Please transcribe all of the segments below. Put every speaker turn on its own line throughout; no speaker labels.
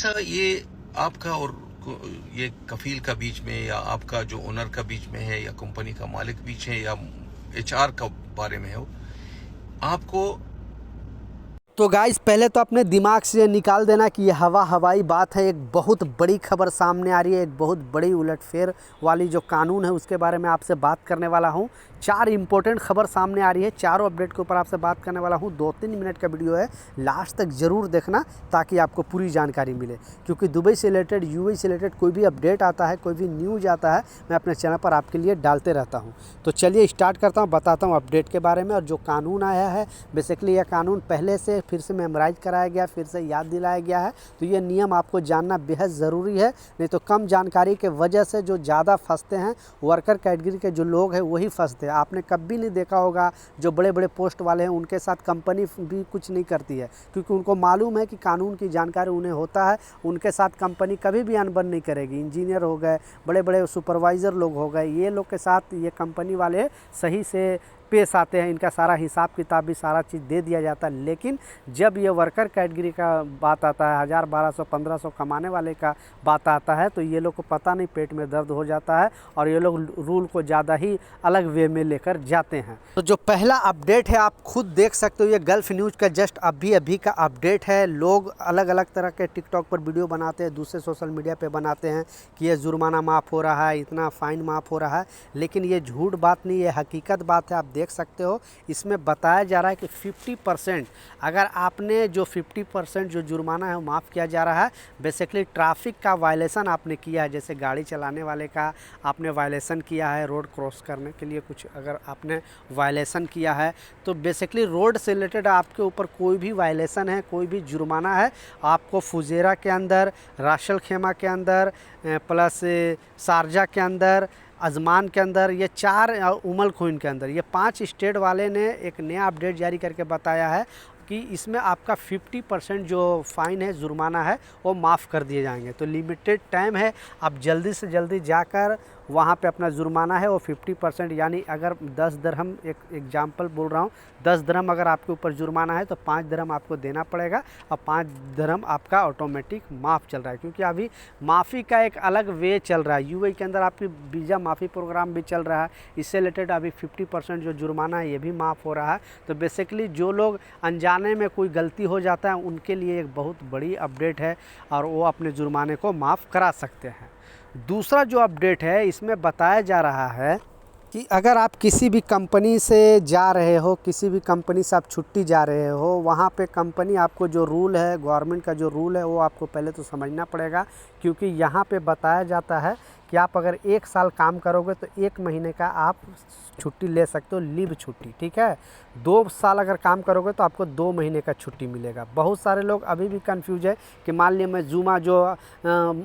ऐसा ये आपका और ये कफील का बीच में या आपका जो ओनर का बीच में है या कंपनी का मालिक बीच है या एचआर का बारे में हो आपको।
तो गाइस पहले तो अपने दिमाग से निकाल देना कि ये हवाई बात है। एक बहुत बड़ी खबर सामने आ रही है, एक बहुत बड़ी उलटफेर वाली जो कानून है उसके बारे में आपसे बात करने वाला हूँ। 4 इंपॉर्टेंट खबर सामने आ रही है, चारों अपडेट के ऊपर आपसे बात करने वाला हूँ। 2-3 मिनट का वीडियो है, लास्ट तक ज़रूर देखना ताकि आपको पूरी जानकारी मिले, क्योंकि दुबई से रिलेटेड यूएई से रिलेटेड कोई भी अपडेट आता है, कोई भी न्यूज़ आता है, मैं अपने चैनल पर आपके लिए डालते रहता हूँ। तो चलिए स्टार्ट करता हूँ, बताता हूँ अपडेट के बारे में। और जो कानून आया है बेसिकली यह कानून पहले से फिर से मेमोराइज कराया गया, फिर से याद दिलाया गया है। तो ये नियम आपको जानना बेहद ज़रूरी है, नहीं तो कम जानकारी के वजह से जो ज़्यादा फंसते हैं वर्कर कैटेगरी के जो लोग हैं वही फंसते हैं। आपने कभी नहीं देखा होगा जो बड़े बड़े पोस्ट वाले हैं उनके साथ कंपनी भी कुछ नहीं करती है, क्योंकि उनको मालूम है कि कानून की जानकारी उन्हें होता है, उनके साथ कंपनी कभी भी अनबन नहीं करेगी। इंजीनियर हो गए, बड़े बड़े सुपरवाइज़र लोग हो गए, ये लोग के साथ ये कंपनी वाले सही से पेश आते हैं, इनका सारा हिसाब किताब भी सारा चीज़ दे दिया जाता है। लेकिन जब ये वर्कर कैटेगरी का बात आता है, 1000, 1200, 1500 कमाने वाले का बात आता है, तो ये लोग को पता नहीं पेट में दर्द हो जाता है और ये लोग रूल को ज़्यादा ही अलग वे में लेकर जाते हैं। तो जो पहला अपडेट है आप खुद देख सकते हो, ये गल्फ न्यूज़ का जस्ट अभी का अपडेट है। लोग अलग अलग तरह के टिकटॉक पर वीडियो बनाते हैं, दूसरे सोशल मीडिया पर बनाते हैं कि ये जुर्माना माफ़ हो रहा है, इतना फ़ाइन माफ़ हो रहा है, लेकिन ये झूठ बात नहीं, ये हकीकत बात है। आप देख सकते हो इसमें बताया जा रहा है कि 50% अगर आपने जो 50% जो जुर्माना है वो माफ़ किया जा रहा है। बेसिकली ट्रैफिक का वायलेशन आपने किया है, जैसे गाड़ी चलाने वाले का आपने वायलेशन किया है, रोड क्रॉस करने के लिए कुछ अगर आपने वायलेशन किया है, तो बेसिकली रोड से रिलेटेड आपके ऊपर कोई भी वायलेशन है, कोई भी जुर्माना है, आपको फुजेरा के अंदर, राशल खेमा के अंदर, प्लस शारजा के अंदर, अजमान के अंदर, ये 4 उमल खुइन के अंदर, ये 5 स्टेट वाले ने एक नया अपडेट जारी करके बताया है कि इसमें आपका 50% जो फ़ाइन है, जुर्माना है, वो माफ़ कर दिए जाएंगे। तो लिमिटेड टाइम है, आप जल्दी से जल्दी जाकर वहाँ पे अपना जुर्माना है वो 50%, यानी अगर 10 दिरहम, एक एग्जांपल बोल रहा हूँ, 10 दिरहम अगर आपके ऊपर जुर्माना है तो 5 दिरहम आपको देना पड़ेगा और 5 दिरहम आपका ऑटोमेटिक माफ़ चल रहा है, क्योंकि अभी माफ़ी का एक अलग वे चल रहा है। यूएई के अंदर आपकी वीज़ा माफ़ी प्रोग्राम भी चल रहा है, इससे रिलेटेड अभी 50% जो जुर्माना है ये भी माफ़ हो रहा है। तो बेसिकली जो लोग अनजाने में कोई गलती हो जाता है उनके लिए एक बहुत बड़ी अपडेट है और वो अपने जुर्माने को माफ़ करा सकते हैं। दूसरा जो अपडेट है इसमें बताया जा रहा है कि अगर आप किसी भी कंपनी से जा रहे हो, किसी भी कंपनी से आप छुट्टी जा रहे हो, वहाँ पे कंपनी आपको जो रूल है, गवर्नमेंट का जो रूल है वो आपको पहले तो समझना पड़ेगा, क्योंकि यहाँ पे बताया जाता है कि आप अगर 1 साल काम करोगे तो 1 महीने का आप छुट्टी ले सकते हो, लीव छुट्टी, ठीक है। 2 साल अगर काम करोगे तो आपको 2 महीने का छुट्टी मिलेगा। बहुत सारे लोग अभी भी कंफ्यूज है कि मान लिया मैं जुमा जो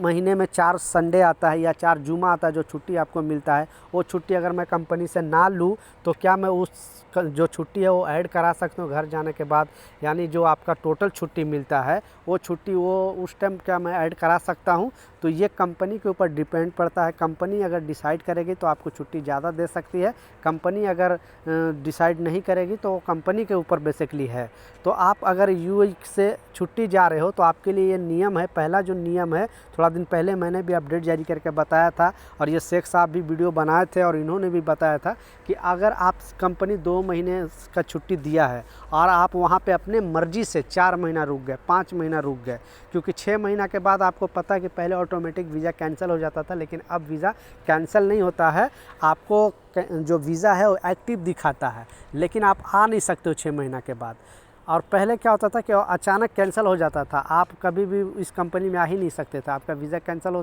महीने में 4 संडे आता है या 4 जुमा आता है, जो छुट्टी आपको मिलता है, वो छुट्टी अगर मैं कंपनी से ना लूँ तो क्या मैं उस जो छुट्टी है वो ऐड करा सकता हूँ घर जाने के बाद, यानी जो आपका टोटल छुट्टी मिलता है वो छुट्टी वो उस टाइम क्या मैं ऐड करा सकता हूँ। तो ये कंपनी के ऊपर डिपेंड पड़ता है। कंपनी अगर डिसाइड करेगी तो आपको छुट्टी ज़्यादा दे सकती है, कंपनी अगर डिसाइड नहीं करेगी तो कंपनी के ऊपर बेसिकली है। तो आप अगर यूएई से छुट्टी जा रहे हो तो आपके लिए ये नियम है। पहला जो नियम है, थोड़ा दिन पहले मैंने भी अपडेट जारी करके बताया था और ये शेख साहब भी वीडियो बनाए थे और इन्होंने भी बताया था कि अगर आप कंपनी 2 महीने का छुट्टी दिया है और आप वहाँ पे अपने मर्जी से 4 महीना रुक गए, 5 महीना रुक गए, क्योंकि 6 महीना के बाद आपको पता है कि पहले ऑटोमेटिक वीज़ा कैंसिल हो जाता था, लेकिन अब वीज़ा कैंसिल नहीं होता है, आपको जो वीज़ा है वो एक्टिव दिखाता है, लेकिन आप आ नहीं सकते हो 6 महीना के बाद। और पहले क्या होता था कि अचानक कैंसिल हो जाता था, आप कभी भी इस कंपनी में आ ही नहीं सकते थे, आपका वीज़ा कैंसिल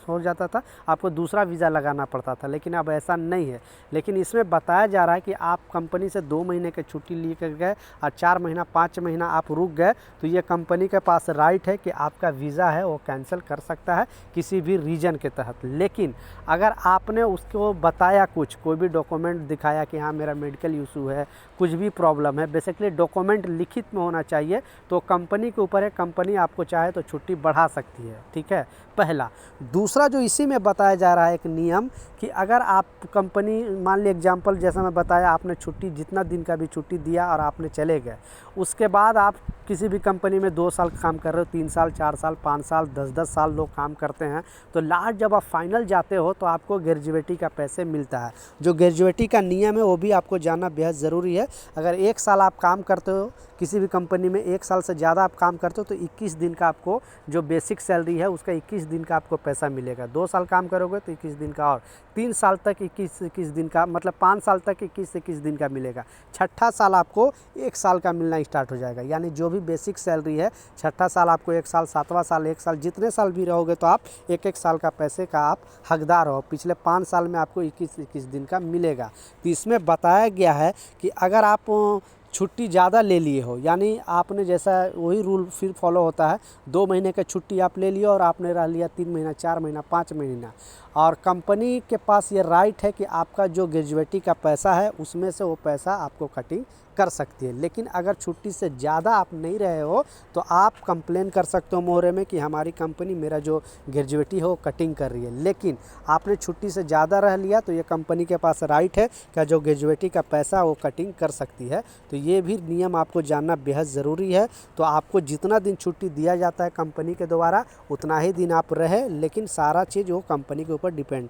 हो जाता था, आपको दूसरा वीज़ा लगाना पड़ता था। लेकिन अब ऐसा नहीं है। लेकिन इसमें बताया जा रहा है कि आप कंपनी से 2 महीने की छुट्टी लेकर गए और 4 महीना 5 महीना आप रुक गए, तो ये कंपनी के पास राइट है कि आपका वीज़ा है वो कैंसिल कर सकता है किसी भी रीज़न के तहत। लेकिन अगर आपने उसको बताया कोई भी डॉक्यूमेंट दिखाया कि हाँ मेरा मेडिकल इशू है, कुछ भी प्रॉब्लम है, बेसिकली डॉक्यूमेंट लिखे लिखित में होना चाहिए। तो कंपनी के ऊपर है, कंपनी आपको चाहे तो छुट्टी बढ़ा सकती है, ठीक है, पहला। दूसरा जो इसी में बताया जा रहा है एक नियम कि अगर आप कंपनी, मान ली एग्जांपल जैसा मैं बताया, आपने छुट्टी जितना दिन का भी छुट्टी दिया और आपने चले गए, उसके बाद आप किसी भी कंपनी में 2 साल काम कर रहे हो, 3 साल, 4 साल, 5 साल, 10-10 साल लोग काम करते हैं, तो लास्ट जब आप फाइनल जाते हो तो आपको ग्रेजुएटी का पैसे मिलता है। जो ग्रेजुएटी का नियम है वो भी आपको जानना बेहद ज़रूरी है। अगर 1 साल आप काम करते हो किसी भी कंपनी में, 1 साल से ज़्यादा आप काम करते हो तो 21 दिन का आपको जो बेसिक सैलरी है उसका 21 दिन का आपको पैसा मिलेगा। 2 साल काम करोगे तो 21 दिन का, और 3 साल तक 21 दिन का, मतलब 5 साल तक 21 दिन का मिलेगा। छठा साल आपको 1 साल का मिलना स्टार्ट हो जाएगा। यानी जो भी बेसिक सैलरी है, छठा साल आपको 1 साल, 7वां साल 1 साल, जितने साल भी रहोगे तो आप 1-1 साल का पैसे का आप हकदार हो। पिछले 5 साल में आपको 21-21 दिन का मिलेगा। तो इसमें बताया गया है कि अगर आप छुट्टी ज़्यादा ले लिए हो, यानी आपने जैसा वही रूल फिर फॉलो होता है, 2 महीने का छुट्टी आप ले लिए और आपने रह लिया 3 महीना, 4 महीना, 5 महीना, और कंपनी के पास ये राइट है कि आपका जो ग्रेजुएटी का पैसा है उसमें से वो पैसा आपको कटिंग कर सकती है। लेकिन अगर छुट्टी से ज़्यादा आप नहीं रहे हो तो आप कंप्लेन कर सकते हो मोहरे में कि हमारी कंपनी मेरा जो ग्रेजुएटी है वो कटिंग कर रही है। लेकिन आपने छुट्टी से ज़्यादा रह लिया तो ये कंपनी के पास राइट है कि जो ग्रेजुएटी का पैसा वो कटिंग कर सकती है। तो ये भी नियम आपको जानना बेहद ज़रूरी है। तो आपको जितना दिन छुट्टी दिया जाता है कंपनी के द्वारा उतना ही दिन आप रहे, लेकिन सारा चीज़ वो कंपनी के ऊपर डिपेंड है।